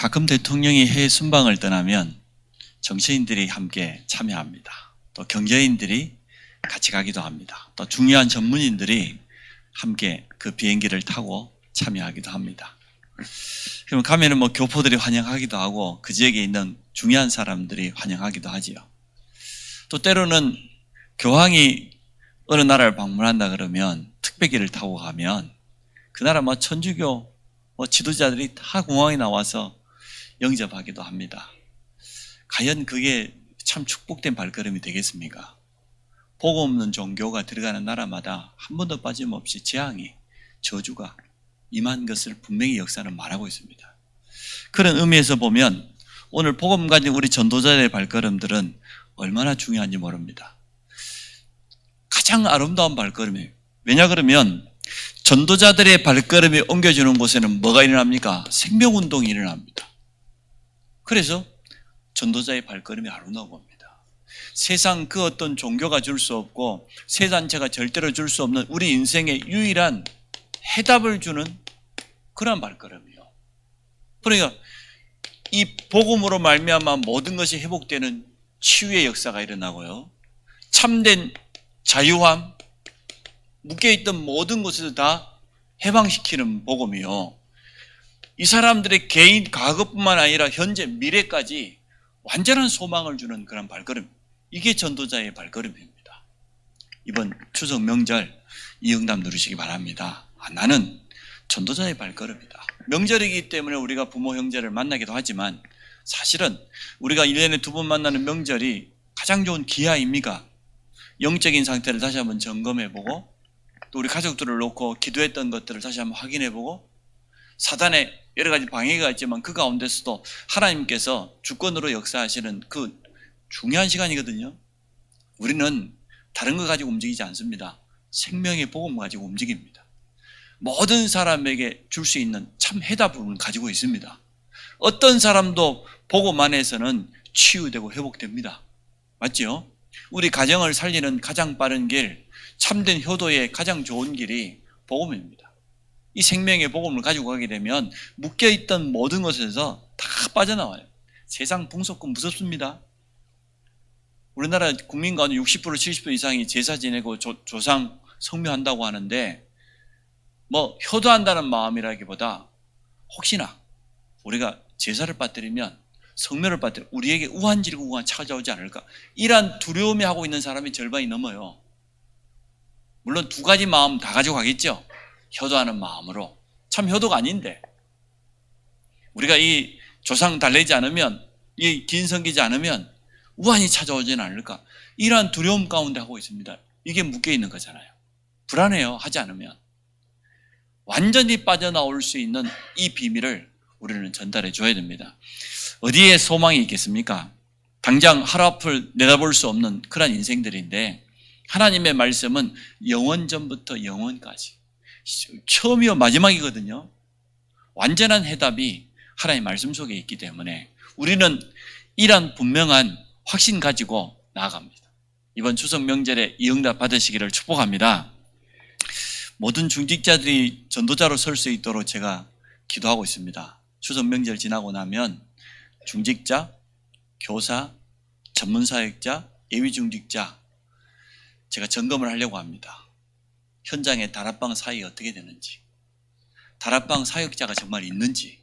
가끔 대통령이 해외 순방을 떠나면 정치인들이 함께 참여합니다. 또 경제인들이 같이 가기도 합니다. 또 중요한 전문인들이 함께 그 비행기를 타고 참여하기도 합니다. 그럼 가면은 교포들이 환영하기도 하고 그 지역에 있는 중요한 사람들이 환영하기도 하지요. 또 때로는 교황이 어느 나라를 방문한다 그러면 특배기를 타고 가면 그 나라 천주교 지도자들이 다 공항에 나와서 영접하기도 합니다. 과연 그게 참 축복된 발걸음이 되겠습니까? 복음 없는 종교가 들어가는 나라마다 한 번도 빠짐없이 재앙이, 저주가 임한 것을 분명히 역사는 말하고 있습니다. 그런 의미에서 보면 오늘 복음 가진 우리 전도자의 발걸음들은 얼마나 중요한지 모릅니다. 가장 아름다운 발걸음이에요. 왜냐 그러면 전도자들의 발걸음이 옮겨주는 곳에는 뭐가 일어납니까? 생명운동이 일어납니다. 그래서 전도자의 발걸음이 아름다운 겁니다. 세상 그 어떤 종교가 줄 수 없고 새 단체가 절대로 줄 수 없는 우리 인생의 유일한 해답을 주는 그런 발걸음이요. 그러니까 이 복음으로 말미암아 모든 것이 회복되는 치유의 역사가 일어나고요. 참된 자유함, 묶여있던 모든 것을 다 해방시키는 복음이요. 이 사람들의 개인 과거뿐만 아니라 현재 미래까지 완전한 소망을 주는 그런 발걸음. 이게 전도자의 발걸음입니다. 이번 추석 명절 이 응답 누리시기 바랍니다. 나는 전도자의 발걸음이다. 명절이기 때문에 우리가 부모 형제를 만나기도 하지만 사실은 우리가 1년에 2번 만나는 명절이 가장 좋은 기회입니까? 영적인 상태를 다시 한번 점검해보고 또 우리 가족들을 놓고 기도했던 것들을 다시 한번 확인해보고 사단의 여러 가지 방해가 있지만 그 가운데서도 하나님께서 주권으로 역사하시는 그 중요한 시간이거든요. 우리는 다른 거 가지고 움직이지 않습니다. 생명의 복음 가지고 움직입니다. 모든 사람에게 줄 수 있는 참 해답을 가지고 있습니다. 어떤 사람도 복음 안에서는 치유되고 회복됩니다. 맞죠? 우리 가정을 살리는 가장 빠른 길, 참된 효도의 가장 좋은 길이 복음입니다. 이 생명의 복음을 가지고 가게 되면 묶여있던 모든 것에서 다 빠져나와요. 세상 풍속은 무섭습니다. 우리나라 국민 가운데 60% 70% 이상이 제사 지내고 조상 성묘한다고 하는데 효도한다는 마음이라기보다 혹시나 우리가 제사를 빠뜨리면 성묘를 빠뜨리면 우리에게 우한질구가 찾아오지 않을까, 이러한 두려움이 하고 있는 사람이 절반이 넘어요. 물론 두 가지 마음 다 가지고 가겠죠. 효도하는 마음으로. 참 효도가 아닌데 우리가 이 조상 달래지 않으면, 이 긴 섬기지 않으면 우환이 찾아오지는 않을까, 이러한 두려움 가운데 하고 있습니다. 이게 묶여있는 거잖아요. 불안해요. 하지 않으면. 완전히 빠져나올 수 있는 이 비밀을 우리는 전달해 줘야 됩니다. 어디에 소망이 있겠습니까? 당장 하루 앞을 내다볼 수 없는 그런 인생들인데 하나님의 말씀은 영원 전부터 영원까지 처음이요 마지막이거든요. 완전한 해답이 하나님의 말씀 속에 있기 때문에 우리는 이런 분명한 확신 가지고 나아갑니다. 이번 추석 명절에 이 응답 받으시기를 축복합니다. 모든 중직자들이 전도자로 설 수 있도록 제가 기도하고 있습니다. 추석 명절 지나고 나면 중직자, 교사, 전문사역자, 예비중직자 제가 점검을 하려고 합니다. 현장에 다락방 사역이 어떻게 되는지, 다락방 사역자가 정말 있는지,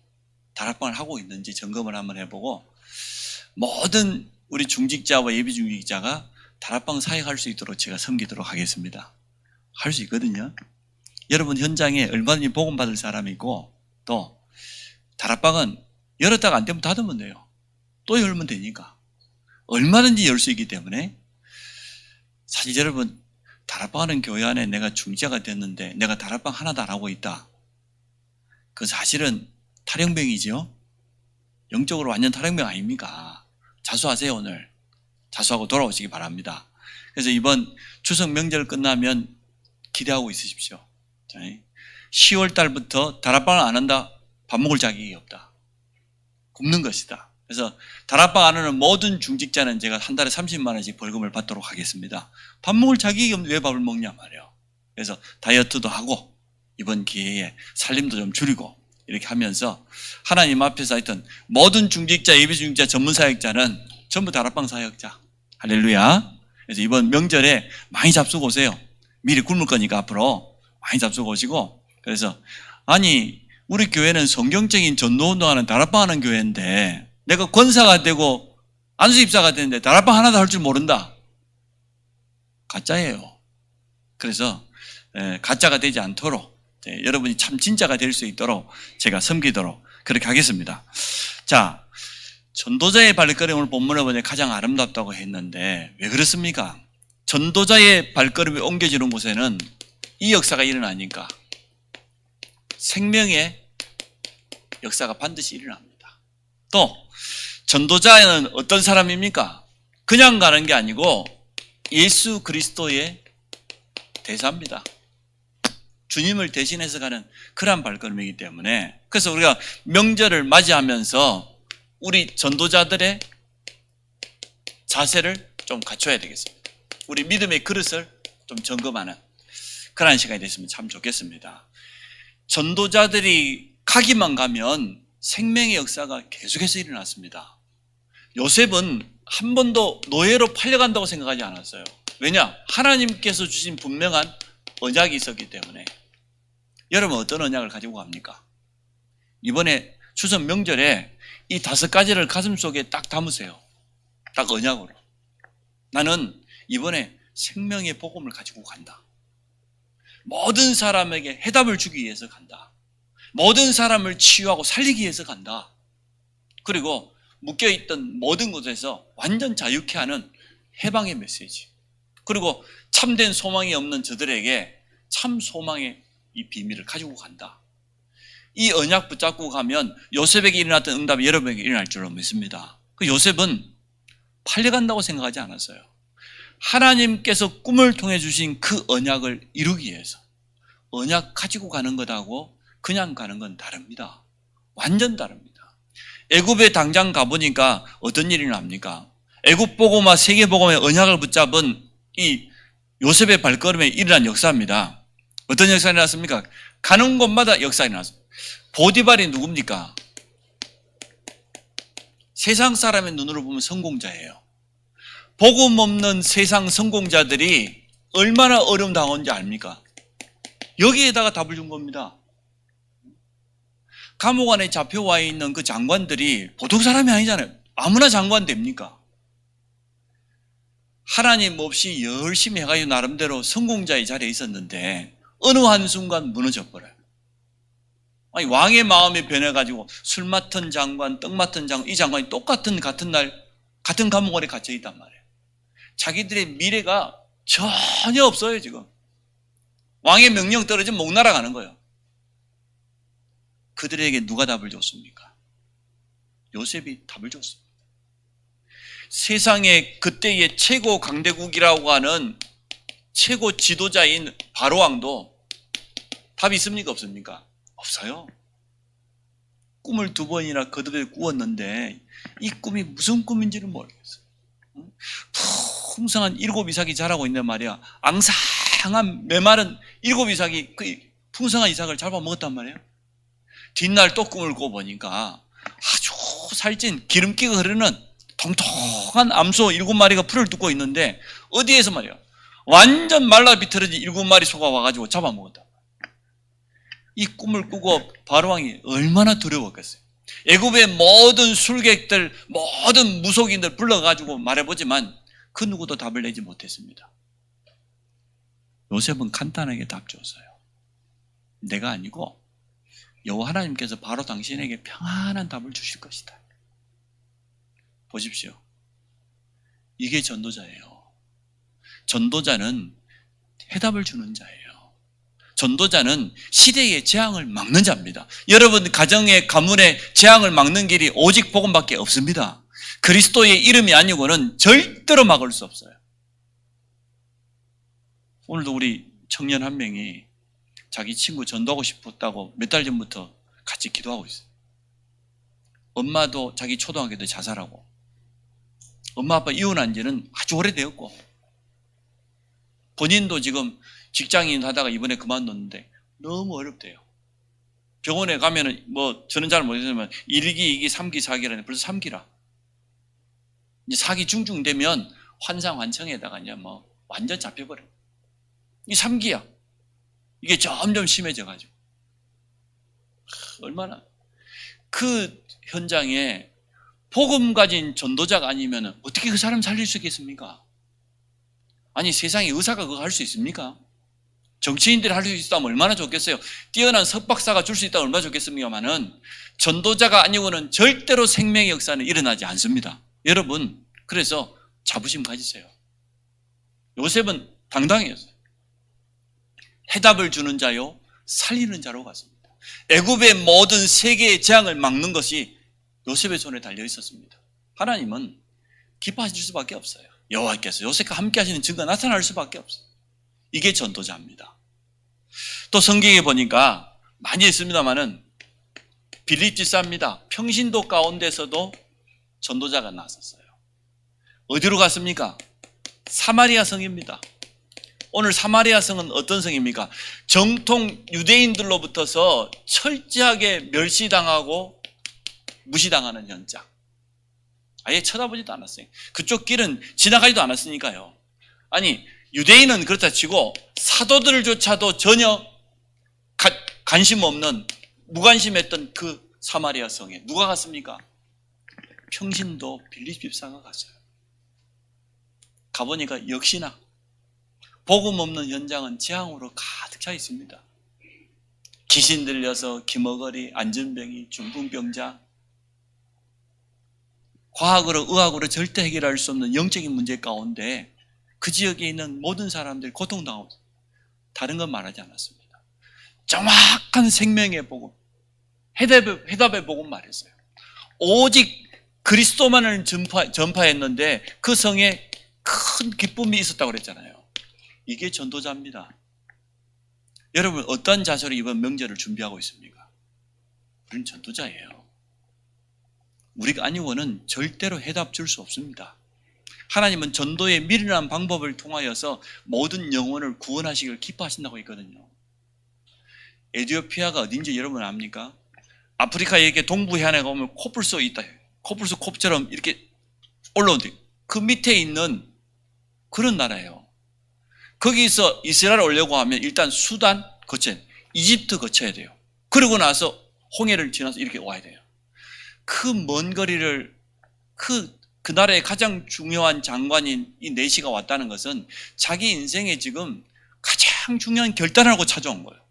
다락방을 하고 있는지 점검을 한번 해보고 모든 우리 중직자와 예비중직자가 다락방 사역할 수 있도록 제가 섬기도록 하겠습니다. 할 수 있거든요. 여러분 현장에 얼마든지 복음 받을 사람이 있고 또 다락방은 열었다가 안 되면 닫으면 돼요. 또 열면 되니까 얼마든지 열 수 있기 때문에 사실 여러분 다락방 하는 교회 안에 내가 중직자가 됐는데 내가 다락방 하나도 안 하고 있다. 그 사실은 탈영병이죠. 영적으로 완전 탈영병 아닙니까? 자수하세요. 오늘 자수하고 돌아오시기 바랍니다. 그래서 이번 추석 명절 끝나면 기대하고 있으십시오. 10월 달부터 다락방을 안 한다. 밥 먹을 자격이 없다. 굶는 것이다. 그래서 다락방 안 하는 모든 중직자는 제가 한 달에 30만 원씩 벌금을 받도록 하겠습니다. 밥 먹을 자격이 없는데 왜 밥을 먹냐 말이에요. 그래서 다이어트도 하고 이번 기회에 살림도 좀 줄이고 이렇게 하면서 하나님 앞에서 하여튼 모든 중직자, 예비 중직자, 전문 사역자는 전부 다락방 사역자. 할렐루야. 그래서 이번 명절에 많이 잡수고 오세요. 미리 굶을 거니까 앞으로 많이 잡수고 오시고. 그래서 아니 우리 교회는 성경적인 전도운동하는 다락방 하는 교회인데 내가 권사가 되고 안수집사가 되는데 다락방 하나도 할 줄 모른다. 가짜예요. 그래서 가짜가 되지 않도록 여러분이 참 진짜가 될 수 있도록 제가 섬기도록 그렇게 하겠습니다. 자, 전도자의 발걸음을 본문에 보니 가장 아름답다고 했는데 왜 그렇습니까? 전도자의 발걸음이 옮겨지는 곳에는 이 역사가 일어나니까 생명의 역사가 반드시 일어납니다. 또 전도자는 어떤 사람입니까? 그냥 가는 게 아니고 예수 그리스도의 대사입니다. 주님을 대신해서 가는 그러한 발걸음이기 때문에 그래서 우리가 명절을 맞이하면서 우리 전도자들의 자세를 좀 갖춰야 되겠습니다. 우리 믿음의 그릇을 좀 점검하는 그러한 시간이 됐으면 참 좋겠습니다. 전도자들이 가기만 가면 생명의 역사가 계속해서 일어났습니다. 요셉은 한 번도 노예로 팔려간다고 생각하지 않았어요. 왜냐? 하나님께서 주신 분명한 언약이 있었기 때문에. 여러분 어떤 언약을 가지고 갑니까? 이번에 추석 명절에 이 5가지를 가슴속에 딱 담으세요. 딱 언약으로. 나는 이번에 생명의 복음을 가지고 간다. 모든 사람에게 해답을 주기 위해서 간다. 모든 사람을 치유하고 살리기 위해서 간다. 그리고 묶여있던 모든 곳에서 완전 자유케 하는 해방의 메시지. 그리고 참된 소망이 없는 저들에게 참 소망의 이 비밀을 가지고 간다. 이 언약 붙잡고 가면 요셉에게 일어났던 응답이 여러분에게 일어날 줄로 믿습니다. 그 요셉은 팔려간다고 생각하지 않았어요. 하나님께서 꿈을 통해 주신 그 언약을 이루기 위해서 언약 가지고 가는 것하고 그냥 가는 건 다릅니다. 완전 다릅니다. 애굽에 당장 가보니까 어떤 일이 납니까? 애굽 복음화 세계 복음의 언약을 붙잡은 이 요셉의 발걸음에 일어난 역사입니다. 어떤 역사가 일어났습니까? 가는 곳마다 역사가 일어났습니다. 보디발이 누굽니까? 세상 사람의 눈으로 보면 성공자예요. 복음 없는 세상 성공자들이 얼마나 어려움 당한지 압니까? 여기에다가 답을 준 겁니다. 감옥 안에 잡혀와 있는 그 장관들이 보통 사람이 아니잖아요. 아무나 장관 됩니까? 하나님 없이 열심히 해가지고 나름대로 성공자의 자리에 있었는데 어느 한순간 무너져 버려요. 아니, 왕의 마음이 변해가지고 술 맡은 장관, 떡 맡은 장관, 이 장관이 같은 날 같은 감옥 안에 갇혀 있단 말이에요. 자기들의 미래가 전혀 없어요. 지금 왕의 명령 떨어지면 목 날아가는 거예요. 그들에게 누가 답을 줬습니까? 요셉이 답을 줬습니다. 세상의 그때의 최고 강대국이라고 하는 최고 지도자인 바로왕도 답이 있습니까? 없습니까? 없어요. 꿈을 2번이나 거듭에 꾸었는데 이 꿈이 무슨 꿈인지는 모르겠어요. 풍성한 7 이삭이 자라고 있는 말이야. 앙상한 메마른 7 이삭이 그 풍성한 이삭을 잡아먹었단 말이에요. 뒷날 또 꿈을 꿔보니까 아주 살찐 기름기가 흐르는 통통한 암소 7마리가 풀을 뜯고 있는데 어디에서 말이야 완전 말라 비틀어진 7마리 소가 와가지고 잡아먹었다. 이 꿈을 꾸고 바로왕이 얼마나 두려웠겠어요. 애굽의 모든 술객들, 모든 무속인들 불러가지고 말해보지만 그 누구도 답을 내지 못했습니다. 요셉은 간단하게 답 줬어요. 내가 아니고 여호와 하나님께서 바로 당신에게 평안한 답을 주실 것이다. 보십시오. 이게 전도자예요. 전도자는 해답을 주는 자예요. 전도자는 시대의 재앙을 막는 자입니다. 여러분 가정의 가문의 재앙을 막는 길이 오직 복음밖에 없습니다. 그리스도의 이름이 아니고는 절대로 막을 수 없어요. 오늘도 우리 청년 한 명이 자기 친구 전도하고 싶었다고 몇 달 전부터 같이 기도하고 있어요. 엄마도 자기 초등학교 때 자살하고 엄마 아빠 이혼한 지는 아주 오래되었고 본인도 지금 직장인 하다가 이번에 그만뒀는데 너무 어렵대요. 병원에 가면은 저는 잘 모르겠지만 1기, 2기, 3기, 4기라는 벌써 3기라. 이제 4기 중증 되면 환상환청에다가 이제 완전 잡혀버려. 이 3기야. 이게 점점 심해져가지고. 얼마나 그 현장에 복음 가진 전도자가 아니면 어떻게 그 사람 살릴 수 있겠습니까? 아니 세상에 의사가 그거 할 수 있습니까? 정치인들이 할 수 있다면 얼마나 좋겠어요. 뛰어난 석박사가 줄 수 있다면 얼마나 좋겠습니까만은 전도자가 아니고는 절대로 생명의 역사는 일어나지 않습니다. 여러분 그래서 자부심 가지세요. 요셉은 당당했어요. 해답을 주는 자요 살리는 자로 갔습니다. 애굽의 모든 세계의 재앙을 막는 것이 요셉의 손에 달려 있었습니다. 하나님은 기뻐하실 수밖에 없어요. 여호와께서 요셉과 함께 하시는 증거가 나타날 수밖에 없어요. 이게 전도자입니다. 또 성경에 보니까 많이 있습니다만은 빌립지사입니다. 평신도 가운데서도 전도자가 나섰어요. 어디로 갔습니까? 사마리아 성입니다. 오늘 사마리아 성은 어떤 성입니까? 정통 유대인들로부터서 철저하게 멸시당하고 무시당하는 현장. 아예 쳐다보지도 않았어요. 그쪽 길은 지나가지도 않았으니까요. 아니 유대인은 그렇다 치고 사도들조차도 전혀 관심 없는 무관심했던 그 사마리아 성에 누가 갔습니까? 평신도 빌립 집사가 갔어요. 가보니까 역시나 복음 없는 현장은 재앙으로 가득 차 있습니다. 귀신 들려서 기머거리, 안전병이, 중풍병자, 과학으로 의학으로 절대 해결할 수 없는 영적인 문제 가운데 그 지역에 있는 모든 사람들이 고통당하고 다른 건 말하지 않았습니다. 정확한 생명의 복음, 해답의 복음 말했어요. 오직 그리스도만을 전파했는데 그 성에 큰 기쁨이 있었다고 그랬잖아요. 이게 전도자입니다. 여러분 어떤 자세로 이번 명절을 준비하고 있습니까? 우리는 전도자예요. 우리가 아니고는 절대로 해답 줄 수 없습니다. 하나님은 전도의 미련한 방법을 통하여서 모든 영혼을 구원하시길 기뻐하신다고 했거든요. 에티오피아가 어딘지 여러분 압니까? 아프리카 이렇게 동부 해안에 가면 코뿔소 있다. 코뿔소 콥처럼 이렇게 올라오는데 그 밑에 있는 그런 나라예요. 거기서 이스라엘 오려고 하면 일단 수단 거쳐야 돼요. 이집트 거쳐야 돼요. 그러고 나서 홍해를 지나서 이렇게 와야 돼요. 그 먼 거리를 그 나라의 가장 중요한 장관인 이 내시가 왔다는 것은 자기 인생에 지금 가장 중요한 결단을 하고 찾아온 거예요.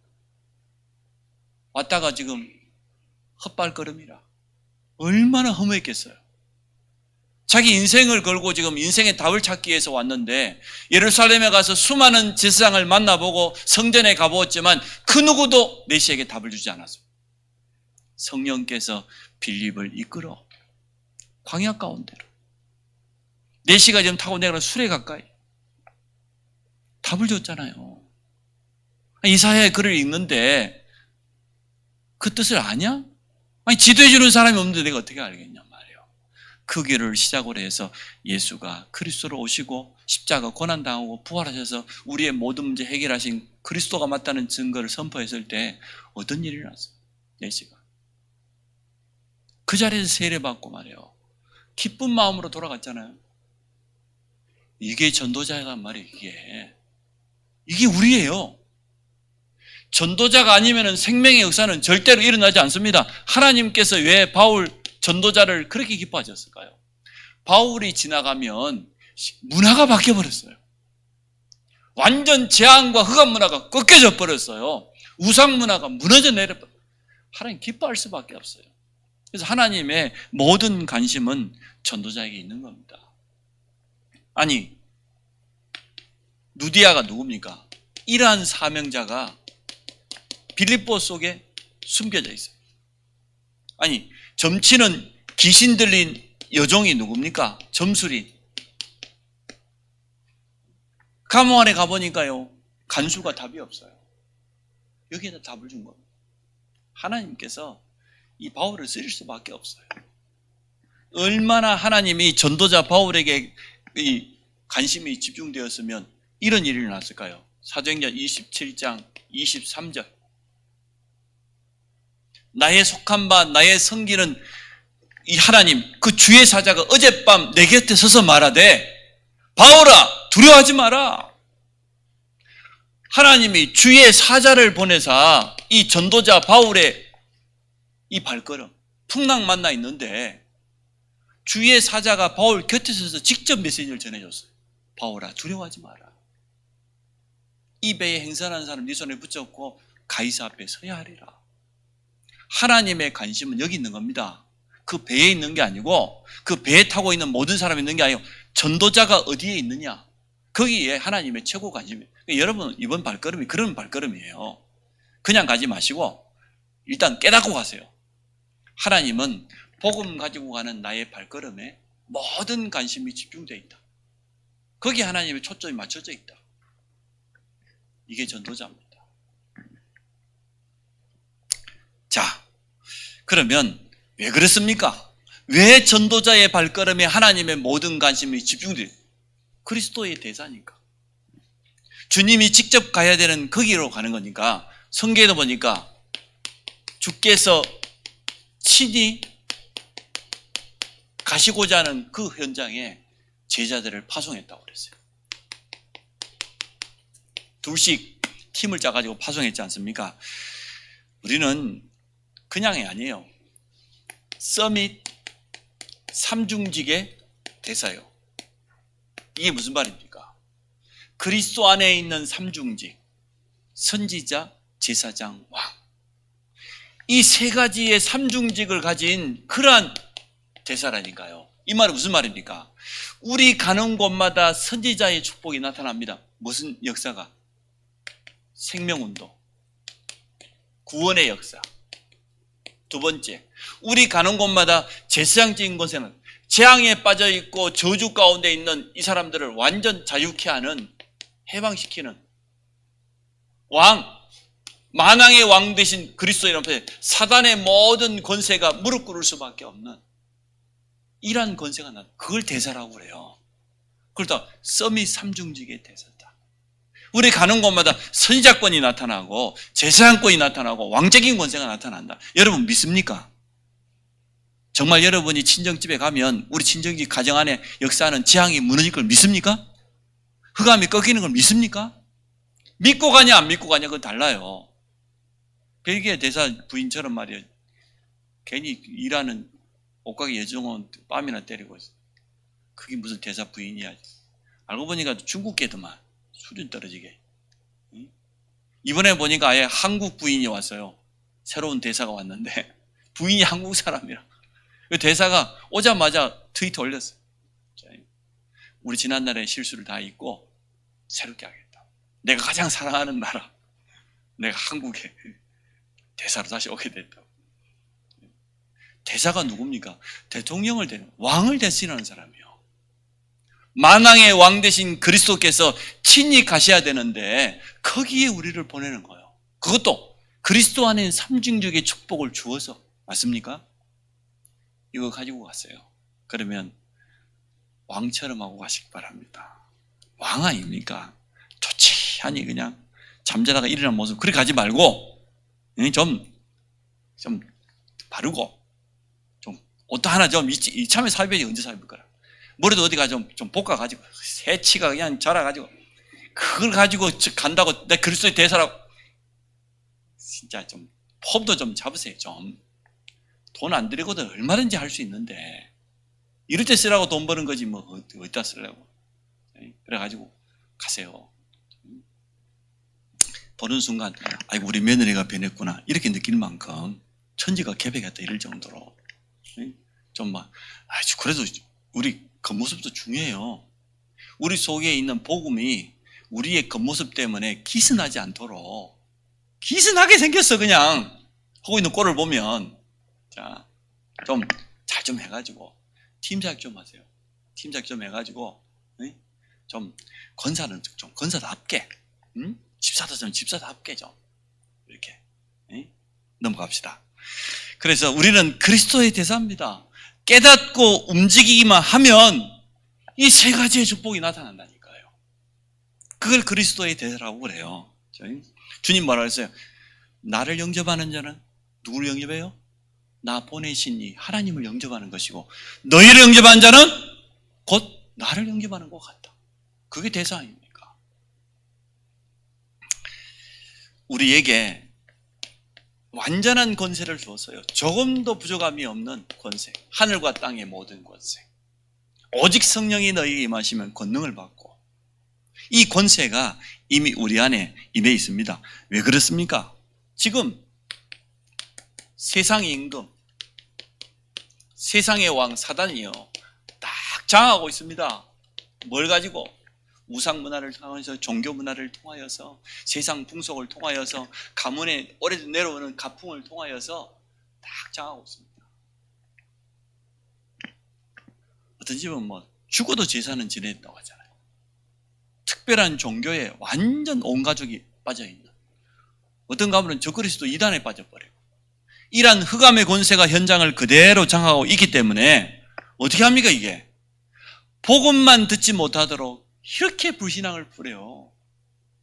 왔다가 지금 헛발걸음이라 얼마나 허무했겠어요. 자기 인생을 걸고 지금 인생의 답을 찾기 위해서 왔는데 예루살렘에 가서 수많은 제사장을 만나보고 성전에 가보았지만 그 누구도 메시아에게 답을 주지 않았습니다. 성령께서 빌립을 이끌어 광야 가운데로 4시가 지금 타고 내려가는 수레 가까이 답을 줬잖아요. 이사야의 글을 읽는데 그 뜻을 아냐? 아니 지도해 주는 사람이 없는데 내가 어떻게 알겠냐 말이에요. 그 길을 시작으로 해서 예수가 그리스도로 오시고 십자가 고난당하고 부활하셔서 우리의 모든 문제 해결하신 그리스도가 맞다는 증거를 선포했을 때 어떤 일이 일어났어요? 4시가 그 자리에서 세례받고 말이에요. 기쁜 마음으로 돌아갔잖아요. 이게 전도자란 말이에요. 이게 우리예요. 전도자가 아니면 생명의 역사는 절대로 일어나지 않습니다. 하나님께서 왜 바울 전도자를 그렇게 기뻐하셨을까요? 바울이 지나가면 문화가 바뀌어버렸어요. 완전 재앙과 흑암 문화가 꺾여져 버렸어요. 우상 문화가 무너져 내려버렸어요. 하나님 기뻐할 수밖에 없어요. 그래서 하나님의 모든 관심은 전도자에게 있는 겁니다. 아니 누디아가 누굽니까? 이러한 사명자가 빌립보 속에 숨겨져 있어요. 아니 점치는 귀신 들린 여종이 누굽니까? 점술이. 감옥 안에 가보니까요 간수가 답이 없어요. 여기에다 답을 준 겁니다. 하나님께서 이 바울을 쓰실 수밖에 없어요. 얼마나 하나님이 전도자 바울에게 이 관심이 집중되었으면 이런 일이 일어났을까요? 사도행전 27장 23절 나의 속한 바 나의 섬기는 이 하나님, 그 주의 사자가 어젯밤 내 곁에 서서 말하되 바울아 두려워하지 마라. 하나님이 주의 사자를 보내사 이 전도자 바울의 이 발걸음 풍랑 만나 있는데 주의 사자가 바울 곁에 서서 직접 메시지를 전해줬어요. 바울아 두려워하지 마라. 이 배에 행선하는 사람 네 손에 붙잡고 가이사 앞에 서야 하리라. 하나님의 관심은 여기 있는 겁니다. 그 배에 있는 게 아니고 그 배에 타고 있는 모든 사람이 있는 게 아니고 전도자가 어디에 있느냐, 거기에 하나님의 최고 관심이에요. 여러분 이번 발걸음이 그런 발걸음이에요. 그냥 가지 마시고 일단 깨닫고 가세요. 하나님은 복음 가지고 가는 나의 발걸음에 모든 관심이 집중되어 있다. 거기에 하나님의 초점이 맞춰져 있다. 이게 전도자입니다. 자, 그러면 왜 그렇습니까? 왜 전도자의 발걸음에 하나님의 모든 관심이 집중돼요? 그리스도의 대사니까. 주님이 직접 가야 되는 거기로 가는 거니까. 성경에도 보니까 주께서 친히 가시고자 하는 그 현장에 제자들을 파송했다고 그랬어요. 둘씩 팀을 짜가지고 파송했지 않습니까? 우리는 그냥이 아니에요. 서밋 3중직의 대사요. 이게 무슨 말입니까? 그리스도 안에 있는 3중직, 선지자, 제사장, 왕. 이 세 가지의 3중직을 가진 그러한 대사라니까요. 이 말은 무슨 말입니까? 우리 가는 곳마다 선지자의 축복이 나타납니다. 무슨 역사가? 생명운동, 구원의 역사. 두 번째, 우리 가는 곳마다 제사장적인 곳에는 재앙에 빠져 있고 저주 가운데 있는 이 사람들을 완전 자유케 하는, 해방시키는 왕, 만왕의 왕 대신 그리스도인 앞에 사단의 모든 권세가 무릎 꿇을 수밖에 없는 이러한 권세가 나타나. 그걸 대사라고 그래요. 그러다 서밋 3중직의 대사다. 우리 가는 곳마다 선지자권이 나타나고 제사장권이 나타나고 왕적인 권세가 나타난다. 여러분 믿습니까? 정말 여러분이 친정집에 가면 우리 친정집 가정 안에 역사하는 재앙이 무너질 걸 믿습니까? 흑암이 꺾이는 걸 믿습니까? 믿고 가냐 안 믿고 가냐 그건 달라요. 벨기에 대사 부인처럼 말이에요. 괜히 일하는 옷가게 여정원 뺨이나 때리고 있어. 그게 무슨 대사 부인이야. 알고 보니까 중국계더만. 수준 떨어지게. 이번에 보니까 아예 한국 부인이 왔어요. 새로운 대사가 왔는데 부인이 한국 사람이라. 대사가 오자마자 트위터 올렸어요. 우리 지난날의 실수를 다 잊고 새롭게 하겠다. 내가 가장 사랑하는 나라, 내가 한국에 대사로 다시 오게 됐다. 대사가 누굽니까? 대통령을 대는, 왕을 대신하는 사람이요. 만왕의 왕 대신 그리스도께서 친히 가셔야 되는데 거기에 우리를 보내는 거예요. 그것도 그리스도 안에 삼중적의 축복을 주어서. 맞습니까? 이거 가지고 갔어요. 그러면 왕처럼 하고 가시기 바랍니다. 왕 아닙니까? 좋지 하니 그냥 잠자다가 일어난 모습 그렇게 가지 말고 좀 바르고 좀 옷도 하나 좀 이참에 사입어야지 언제 사입을 거라. 머리도 어디 가 좀 볶아가지고 새치가 그냥 자라가지고 그걸 가지고 간다고 내 그리스도의 대사라고. 진짜 좀 폼도 좀 잡으세요. 좀 돈 안 들이고도 얼마든지 할 수 있는데 이럴 때 쓰라고 돈 버는 거지 뭐 어디다 쓰려고. 그래가지고 가세요. 보는 순간 아이고 우리 며느리가 변했구나 이렇게 느낄 만큼 천지가 개벽했다 이럴 정도로 좀 막 그래도 우리 겉모습도 중요해요. 우리 속에 있는 복음이 우리의 겉모습 때문에 기스나지 않도록. 기스나게 생겼어 그냥 하고 있는 꼴을 보면. 자, 좀 잘 좀 해가지고 팀작 좀 하세요. 팀작 좀 해가지고 좀 권사는 좀 권사답게, 집사도 좀 집사답게 좀 이렇게 넘어갑시다. 그래서 우리는 그리스도의 대사입니다. 깨닫고 움직이기만 하면 이 세 가지의 축복이 나타난다니까요. 그걸 그리스도의 대사라고 그래요. 주님 뭐라 그랬어요? 나를 영접하는 자는 누구를 영접해요? 나 보내신 이 하나님을 영접하는 것이고 너희를 영접한 자는 곧 나를 영접하는 것 같다. 그게 대사 아닙니까? 우리에게 완전한 권세를 주었어요. 조금도 부족함이 없는 권세. 하늘과 땅의 모든 권세. 오직 성령이 너희에게 임하시면 권능을 받고 이 권세가 이미 우리 안에 임해 있습니다. 왜 그렇습니까? 지금 세상의 임금, 세상의 왕 사단이요 딱 장하고 있습니다. 뭘 가지고? 우상 문화를 통해서, 종교 문화를 통하여서, 세상 풍속을 통하여서, 가문에 오래전 내려오는 가풍을 통하여서 딱 장하고 있습니다. 어떤 집은 뭐 죽어도 제사는 지냈다고 하잖아요. 특별한 종교에 완전 온 가족이 빠져있는, 어떤 가문은 적그리스도 이단에 빠져버리고, 이러한 흑암의 권세가 현장을 그대로 장하고 있기 때문에 어떻게 합니까 이게? 복음만 듣지 못하도록 이렇게 불신앙을 부려요.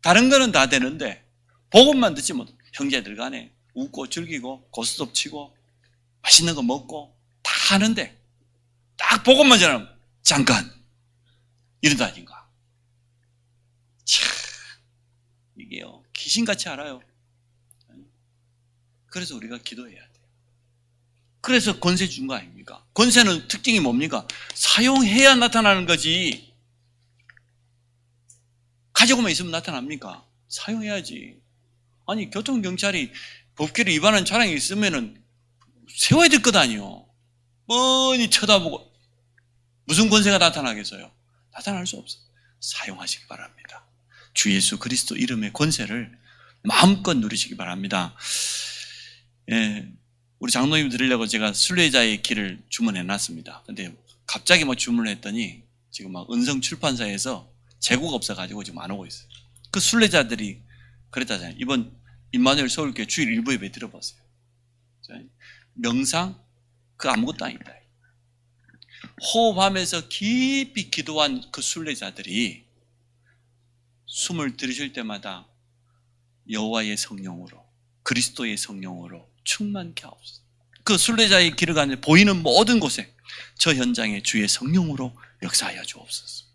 다른 거는 다 되는데 복음만 듣지 못, 형제들 간에 웃고 즐기고 고스톱 치고 맛있는 거 먹고 다 하는데 딱 복음만 전하면 잠깐 이런다니까. 참 이게요 귀신같이 알아요. 그래서 우리가 기도해야 돼요. 그래서 권세 준 거 아닙니까? 권세는 특징이 뭡니까? 사용해야 나타나는 거지. 가지고만 있으면 나타납니까? 사용해야지. 아니 교통경찰이 법규를 위반한 차량이 있으면은 세워야 될 것 아니요. 뻔히 쳐다보고 무슨 권세가 나타나겠어요? 나타날 수 없어요. 사용하시기 바랍니다. 주 예수 그리스도 이름의 권세를 마음껏 누리시기 바랍니다. 예, 우리 장로님 드리려고 제가 순례자의 길을 주문해놨습니다. 근데 갑자기 뭐 주문을 했더니 지금 막 은성 출판사에서 재고가 없어가지고 지금 안 오고 있어요. 그 순례자들이 그랬다잖아요. 이번 임마누엘 서울교회 주일 일부 예배 들어봤어요. 명상 그 아무것도 아니다. 호흡하면서 깊이 기도한 그 순례자들이 숨을 들이쉴 때마다 여호와의 성령으로 그리스도의 성령으로 충만케 하옵소서. 그 순례자의 길을 가는데 보이는 모든 곳에 저 현장에 주의 성령으로 역사하여 주옵소서.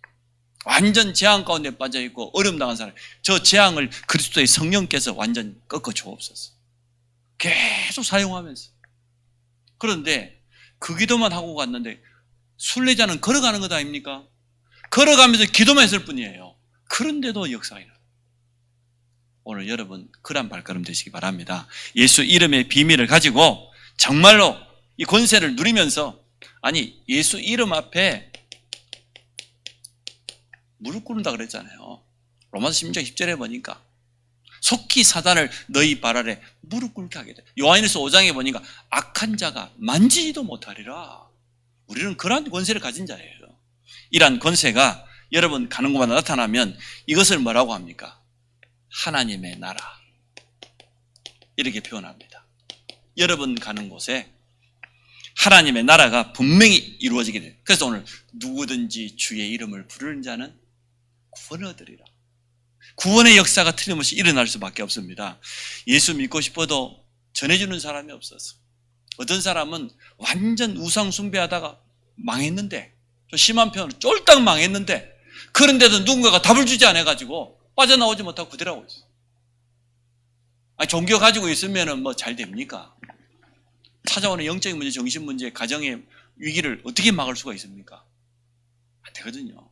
완전 재앙 가운데 빠져있고 어려움 당한 사람, 저 재앙을 그리스도의 성령께서 완전 꺾어 주옵소서. 계속 사용하면서. 그런데 그 기도만 하고 갔는데 순례자는 걸어가는 것 아닙니까? 걸어가면서 기도만 했을 뿐이에요. 그런데도 역사가 일어나요. 오늘 여러분 그런 발걸음 되시기 바랍니다. 예수 이름의 비밀을 가지고 정말로 이 권세를 누리면서, 아니 예수 이름 앞에 무릎 꿇는다 그랬잖아요. 로마서 16장 10절에 보니까 속히 사단을 너희 발 아래 무릎 꿇게 하게 돼. 요한일서 5장에 보니까 악한 자가 만지지도 못하리라. 우리는 그러한 권세를 가진 자예요. 이러한 권세가 여러분 가는 곳마다 나타나면 이것을 뭐라고 합니까? 하나님의 나라, 이렇게 표현합니다. 여러분 가는 곳에 하나님의 나라가 분명히 이루어지게 돼요. 그래서 오늘 누구든지 주의 이름을 부르는 자는 구원을 얻으리라. 구원의 역사가 틀림없이 일어날 수밖에 없습니다. 예수 믿고 싶어도 전해주는 사람이 없어서, 어떤 사람은 완전 우상 숭배하다가 망했는데, 좀 심한 표현으로 쫄딱 망했는데, 그런데도 누군가가 답을 주지 않아가지고 빠져나오지 못하고 그대로 하고 있어요. 아니, 종교 가지고 있으면 뭐 잘 됩니까? 찾아오는 영적인 문제, 정신 문제, 가정의 위기를 어떻게 막을 수가 있습니까? 안 되거든요.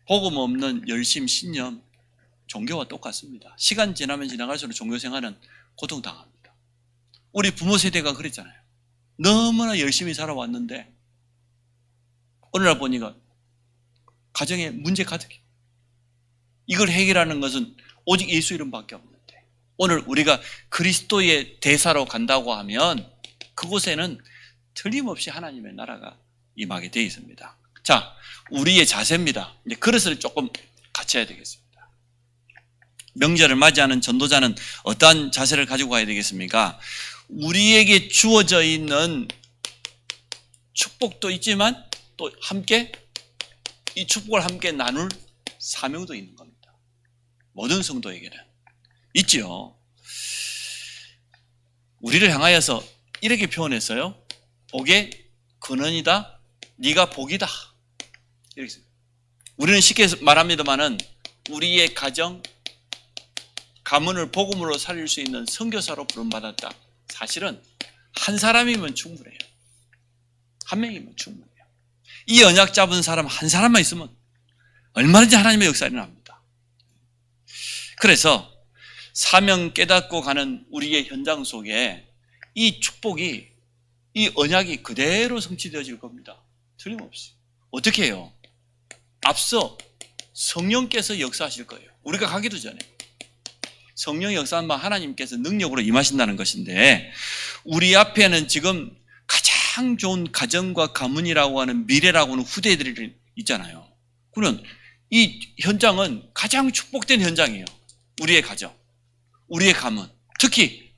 복음 없는 열심, 신념, 종교와 똑같습니다. 시간 지나면 지나갈수록 종교 생활은 고통당합니다. 우리 부모 세대가 그랬잖아요. 너무나 열심히 살아왔는데 어느 날 보니까 가정에 문제 가득해요. 이걸 해결하는 것은 오직 예수 이름밖에 없는데, 오늘 우리가 그리스도의 대사로 간다고 하면 그곳에는 틀림없이 하나님의 나라가 임하게 되어 있습니다. 자, 우리의 자세입니다. 이제 그릇을 조금 갖춰야 되겠습니다. 명절을 맞이하는 전도자는 어떠한 자세를 가지고 가야 되겠습니까? 우리에게 주어져 있는 축복도 있지만 또 함께 이 축복을 함께 나눌 사명도 있는 겁니다. 모든 성도에게는 있지요. 우리를 향하여서 이렇게 표현했어요. 복의 근원이다. 네가 복이다. 이렇게. 우리는 쉽게 말합니다만은 우리의 가정, 가문을 복음으로 살릴 수 있는 선교사로 부름받았다. 사실은 한 사람이면 충분해요. 한 명이면 충분해요. 이 언약 잡은 사람 한 사람만 있으면 얼마든지 하나님의 역사가 일어납니다. 그래서 사명 깨닫고 가는 우리의 현장 속에 이 축복이, 이 언약이 그대로 성취되어질 겁니다. 틀림없이. 어떻게 해요? 앞서 성령께서 역사하실 거예요. 우리가 가기도 전에. 성령 역사는 하나님께서 능력으로 임하신다는 것인데, 우리 앞에는 지금 가장 좋은 가정과 가문이라고 하는 미래라고 하는 후대들이 있잖아요. 그러면 이 현장은 가장 축복된 현장이에요. 우리의 가정, 우리의 가문, 특히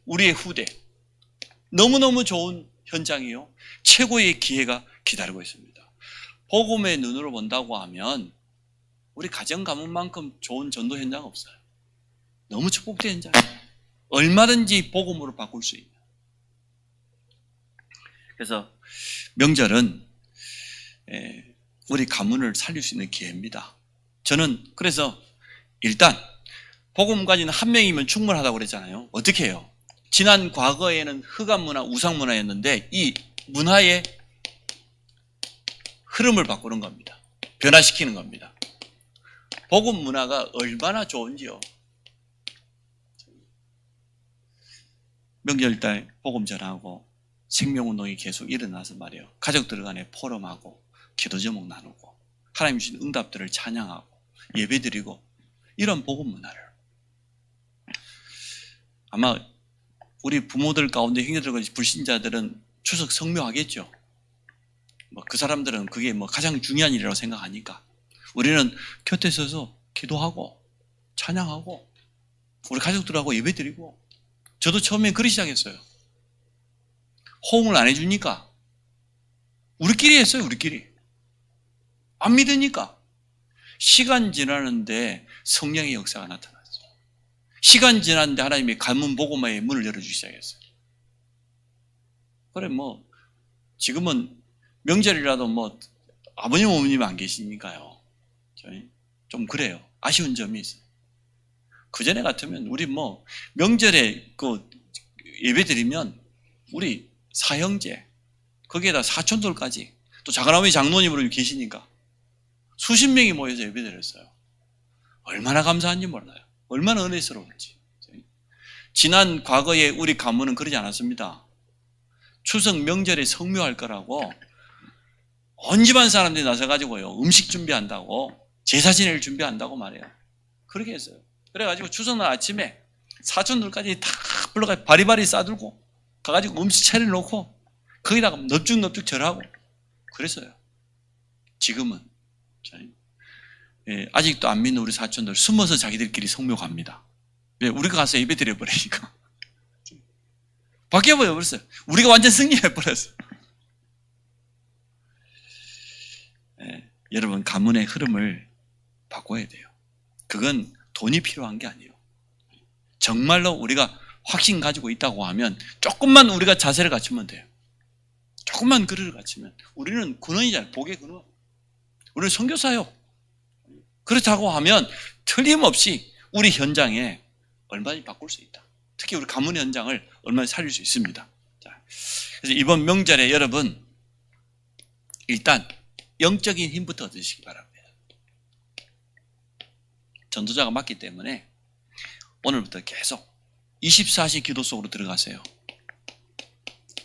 우리의 후대. 너무너무 좋은 현장이요. 최고의 기회가 기다리고 있습니다. 복음의 눈으로 본다고 하면 우리 가정 가문만큼 좋은 전도 현장 없어요. 너무 축복된 현장이에요. 얼마든지 복음으로 바꿀 수 있는. 그래서 명절은 우리 가문을 살릴 수 있는 기회입니다. 저는 그래서 일단 복음 가진 한 명이면 충분하다고 그랬잖아요. 어떻게 해요? 지난 과거에는 흑암 문화, 우상 문화였는데 이 문화의 흐름을 바꾸는 겁니다. 변화시키는 겁니다. 복음 문화가 얼마나 좋은지요. 명절달 복음 전하고 생명운동이 계속 일어나서 말이에요. 가족들 간에 포럼하고 기도 제목 나누고 하나님 주신 응답들을 찬양하고 예배드리고 이런 복음 문화를 아마 우리 부모들 가운데 형제들과 불신자들은 추석 성묘하겠죠. 그 사람들은 그게 가장 중요한 일이라고 생각하니까 우리는 곁에 서서 기도하고 찬양하고 우리 가족들하고 예배드리고 저도 처음에 그렇게 시작했어요. 호응을 안 해주니까 우리끼리 했어요. 우리끼리 안 믿으니까 시간 지나는데 성령의 역사가 나타났어요. 시간 지났는데 하나님이 가문 복음화의 문을 열어주기 시작했어요. 그래 지금은 명절이라도 아버님 어머님 안 계시니까요. 좀 그래요. 아쉬운 점이 있어요. 그전에 같으면 우리 명절에 예배 드리면 우리 사형제 거기에다 사촌들까지 또 작은어머니 장로님으로 계시니까 수십 명이 모여서 예배 드렸어요. 얼마나 감사한지 몰라요. 얼마나 은혜스러운지. 지난 과거에 우리 가문은 그러지 않았습니다. 추석 명절에 성묘할 거라고 온 집안 사람들이 나서가지고요 음식 준비한다고 제사 지낼 준비한다고 말해요. 그렇게 했어요. 그래가지고 추석날 아침에 사촌들까지 다 불러가 바리바리 싸들고 가가지고 음식 차려놓고 거기다가 넙죽넙죽 절하고 그랬어요. 지금은 아직도 안 믿는 우리 사촌들 숨어서 자기들끼리 성묘 갑니다. 우리가 가서 예배 드려버리니까 바뀌어버렸어요. 우리가 완전 승리해버렸어요. 여러분 가문의 흐름을 바꿔야 돼요. 그건 돈이 필요한 게 아니에요. 정말로 우리가 확신 가지고 있다고 하면 조금만 우리가 자세를 갖추면 돼요. 조금만 그릇을 갖추면 우리는 근원이잖아요. 복의 근원. 우리는 선교사요. 그렇다고 하면 틀림없이 우리 현장에 얼마든지 바꿀 수 있다. 특히 우리 가문 현장을 얼마나 살릴 수 있습니다. 자, 그래서 이번 명절에 여러분 일단 영적인 힘부터 얻으시기 바랍니다. 전도자가 맞기 때문에 오늘부터 계속 24시 기도 속으로 들어가세요.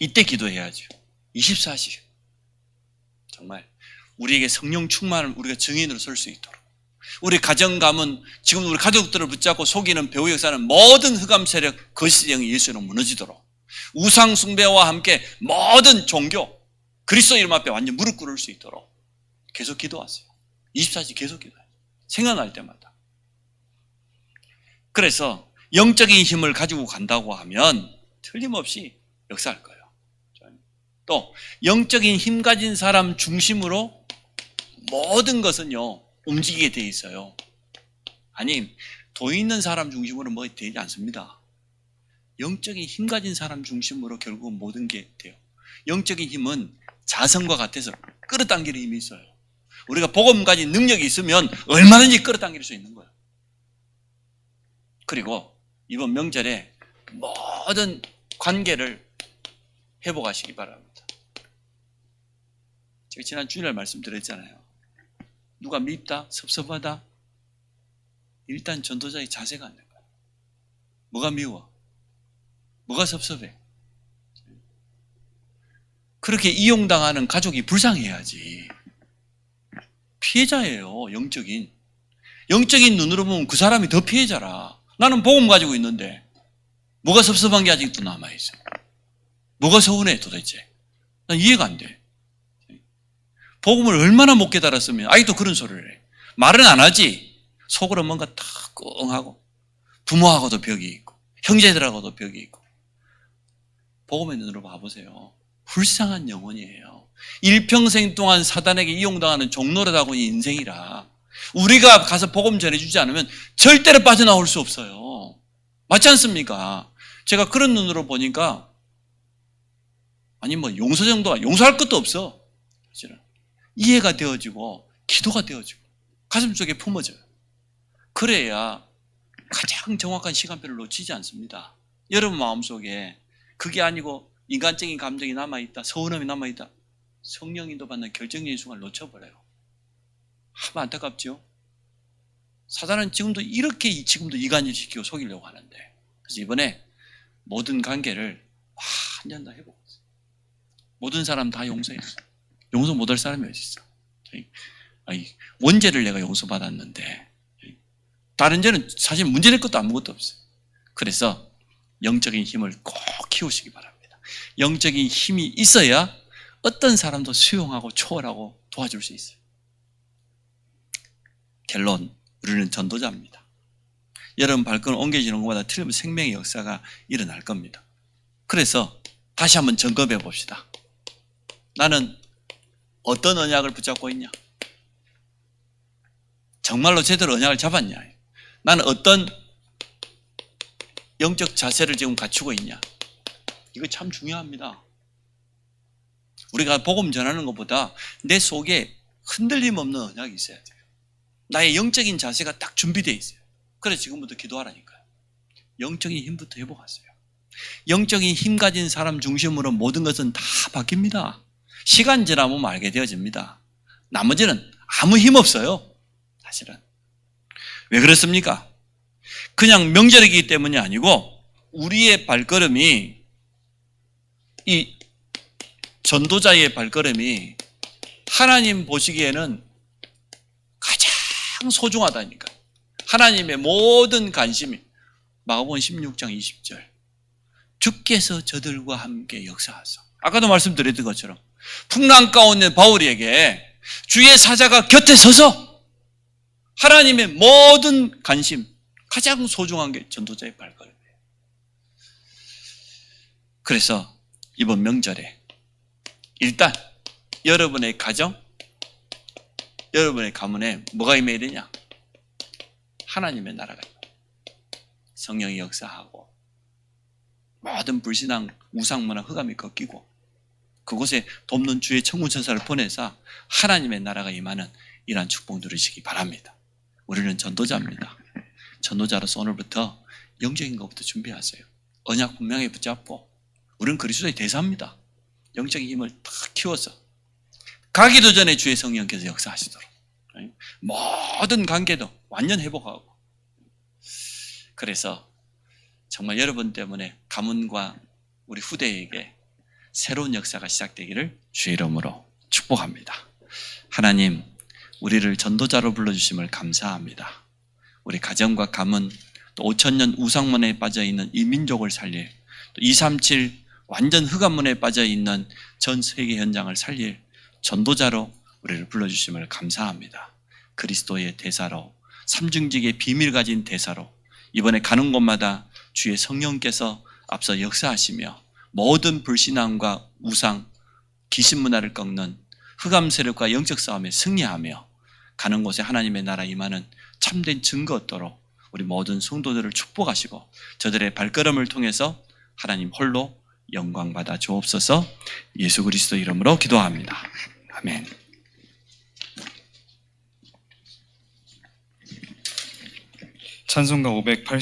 이때 기도해야죠. 24시. 정말 우리에게 성령 충만을 우리가 증인으로 설 수 있도록. 우리 가정 가문 지금 우리 가족들을 붙잡고 속이는 배후 역사는 모든 흑암 세력 거시령이 예수로 무너지도록 우상 숭배와 함께 모든 종교 그리스도 이름 앞에 완전 무릎 꿇을 수 있도록 계속 기도하세요. 24시 계속 기도해요. 생각날 때마다. 그래서 영적인 힘을 가지고 간다고 하면 틀림없이 역사할 거예요. 또 영적인 힘 가진 사람 중심으로 모든 것은요 움직이게 돼 있어요. 아니 돈 있는 사람 중심으로 되지 않습니다. 영적인 힘 가진 사람 중심으로 결국은 모든 게 돼요. 영적인 힘은 자성과 같아서 끌어당기는 힘이 있어요. 우리가 복음 가진 능력이 있으면 얼마든지 끌어당길 수 있는 거예요. 그리고 이번 명절에 모든 관계를 회복하시기 바랍니다. 제가 지난 주일날 말씀드렸잖아요. 누가 밉다, 섭섭하다, 일단 전도자의 자세가 안 된 거예요. 뭐가 미워? 뭐가 섭섭해? 그렇게 이용당하는 가족이 불쌍해야지. 피해자예요. 영적인 눈으로 보면 그 사람이 더 피해자라. 나는 복음 가지고 있는데 뭐가 섭섭한 게 아직도 남아있어. 뭐가 서운해 도대체. 난 이해가 안 돼. 복음을 얼마나 못 깨달았으면 아직도 그런 소리를 해. 말은 안 하지. 속으로 뭔가 탁 끙하고 부모하고도 벽이 있고 형제들하고도 벽이 있고. 복음의 눈으로 봐보세요. 불쌍한 영혼이에요. 일평생 동안 사단에게 이용당하는 종노릇하고 인생이라 우리가 가서 복음 전해주지 않으면 절대로 빠져나올 수 없어요. 맞지 않습니까? 제가 그런 눈으로 보니까 아니 뭐 용서 정도가 용서할 것도 없어. 사실은 이해가 되어지고 기도가 되어지고 가슴속에 품어져요. 그래야 가장 정확한 시간표를 놓치지 않습니다. 여러분 마음속에 그게 아니고 인간적인 감정이 남아있다, 서운함이 남아있다, 성령인도 받는 결정적인 순간을 놓쳐버려요. 참 안타깝죠? 사단은 지금도 이간질 시키고 속이려고 하는데, 그래서 이번에 모든 관계를 완전 다 회복했어요. 모든 사람 다 용서했어요. 용서 못할 사람이 어디 있어? 원죄를 내가 용서받았는데 다른 죄는 사실 문제될 것도 아무것도 없어요. 그래서 영적인 힘을 꼭 키우시기 바랍니다. 영적인 힘이 있어야 어떤 사람도 수용하고 초월하고 도와줄 수 있어요. 결론, 우리는 전도자입니다. 여러분 발걸음 옮겨지는 것보다 틀리면 생명의 역사가 일어날 겁니다. 그래서 다시 한번 점검해 봅시다. 나는 어떤 언약을 붙잡고 있냐? 정말로 제대로 언약을 잡았냐? 나는 어떤 영적 자세를 지금 갖추고 있냐? 이거 참 중요합니다. 우리가 복음 전하는 것보다 내 속에 흔들림 없는 언약이 있어야 돼요. 나의 영적인 자세가 딱 준비되어 있어요. 그래서 지금부터 기도하라니까요. 영적인 힘부터 회복하세요. 영적인 힘 가진 사람 중심으로 모든 것은 다 바뀝니다. 시간 지나면 알게 되어집니다. 나머지는 아무 힘 없어요. 사실은. 왜 그렇습니까? 그냥 명절이기 때문이 아니고 우리의 발걸음이 이 전도자의 발걸음이 하나님 보시기에는 가장 소중하다니까. 하나님의 모든 관심이 마가복음 16장 20절 주께서 저들과 함께 역사하사. 아까도 말씀드렸던 것처럼 풍랑 가운데 바울에게 주의 사자가 곁에 서서 하나님의 모든 관심, 가장 소중한 게 전도자의 발걸음이에요. 그래서 이번 명절에 일단 여러분의 가정, 여러분의 가문에 뭐가 임해야 되냐? 하나님의 나라가 임해요. 성령이 역사하고 모든 불신앙, 우상문화, 흑암이 꺾이고 그곳에 돕는 주의 천군천사를 보내서 하나님의 나라가 임하는 이러한 축복 누리시기 바랍니다. 우리는 전도자입니다. 전도자로서 오늘부터 영적인 것부터 준비하세요. 언약 분명히 붙잡고 우리는 그리스도의 대사입니다. 영적인 힘을 탁 키워서 가기도 전에 주의 성령께서 역사하시도록 모든 관계도 완전 회복하고 그래서 정말 여러분 때문에 가문과 우리 후대에게 새로운 역사가 시작되기를 주의 이름으로 축복합니다. 하나님, 우리를 전도자로 불러주심을 감사합니다. 우리 가정과 가문, 또 5,000년 우상문에 빠져있는 이 민족을 살릴, 또 237 완전 흑암문에 빠져있는 전 세계 현장을 살릴 전도자로 우리를 불러주심을 감사합니다. 그리스도의 대사로, 삼중직의 비밀 가진 대사로 이번에 가는 곳마다 주의 성령께서 앞서 역사하시며 모든 불신앙과 우상, 귀신문화를 꺾는 흑암 세력과 영적 싸움에 승리하며 가는 곳에 하나님의 나라 임하는 참된 증거 얻도록 우리 모든 성도들을 축복하시고 저들의 발걸음을 통해서 하나님 홀로 영광 받아 주옵소서. 예수 그리스도 이름으로 기도합니다. 아멘. 찬송가 580